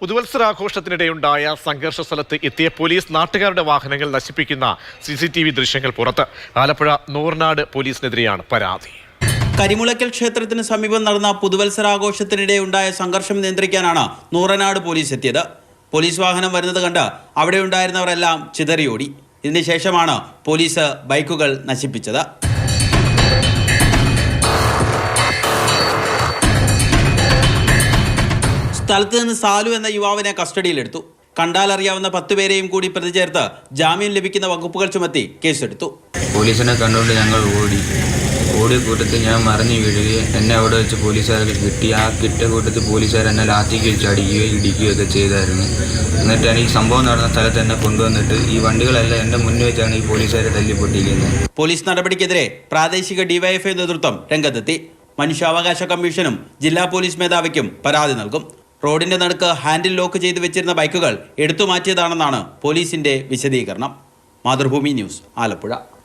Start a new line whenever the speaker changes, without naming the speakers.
പുതുവത്സരാഘോഷത്തിനിടെയുണ്ടായ സംഘർഷ സ്ഥലത്ത് എത്തിയ പോലീസ് നാട്ടുകാരുടെ വാഹനങ്ങൾ നശിപ്പിക്കുന്ന CCTV ദൃശ്യങ്ങൾ പുറത്ത്. ആലപ്പുഴ നൂർനാട് പോലീസിനെതിരെയാണ് പരാതി.
കരിമുളയ്ക്കൽ ക്ഷേത്രത്തിന് സമീപം നടന്ന പുതുവത്സരാഘോഷത്തിനിടെ ഉണ്ടായ സംഘർഷം നിയന്ത്രിക്കാനാണ് നൂറനാട് പോലീസ് എത്തിയത്. പോലീസ് വാഹനം വരുന്നത് കണ്ട് അവിടെ ഉണ്ടായിരുന്നവരെല്ലാം ചിതറിയോടി. ഇതിന് ശേഷമാണ് പോലീസ് ബൈക്കുകൾ നശിപ്പിച്ചത്. സ്ഥലത്ത് നിന്ന് സാലു എന്ന യുവാവിനെ കസ്റ്റഡിയിലെടുത്തു. കണ്ടാലറിയാവുന്ന 10 പേരെയും കൂടി പ്രതി ചേർത്ത് ജാമ്യം ലഭിക്കുന്ന വകുപ്പുകൾ ചുമത്തി കേസെടുത്തു.
പോലീസിനെ കണ്ടുകൊണ്ട് ഞങ്ങൾ ഓടിയ കൂട്ടത്തിൽ ഞാൻ മറിഞ്ഞു വീഴുകയും എന്നെ അവിടെ വെച്ച് പോലീസുകാർ കിട്ടി. ആ കിട്ടിയ കൂട്ടത്തിൽ പോലീസുകാർ എന്നെ ലാത്തിക്ക് വെച്ച് അടിക്കുകയോ ഇടിക്കുകയൊക്കെ ചെയ്തായിരുന്നു. എന്നിട്ട് എനിക്ക് സംഭവം നടന്ന സ്ഥലത്ത് എന്നെ കൊണ്ടുവന്നിട്ട് ഈ വണ്ടികളെല്ലാം എൻ്റെ മുന്നിൽ വെച്ചാണ് ഈ പോലീസുകാരെ തല്ലിപ്പൊട്ടിക്കുന്നത്.
പോലീസ് നടപടിക്കെതിരെ പ്രാദേശിക DYFI നേതൃത്വം രംഗത്തെത്തി. മനുഷ്യാവകാശ കമ്മീഷനും ജില്ലാ പോലീസ് മേധാവിക്കും പരാതി നൽകും. റോഡിന്റെ നടുക്ക് ഹാൻഡിൽ ലോക്ക് ചെയ്ത് വെച്ചിരുന്ന ബൈക്കുകൾ എടുത്തു മാറ്റിയതാണെന്നാണ് പോലീസിന്റെ വിശദീകരണം. മാതൃഭൂമി ന്യൂസ്, ആലപ്പുഴ.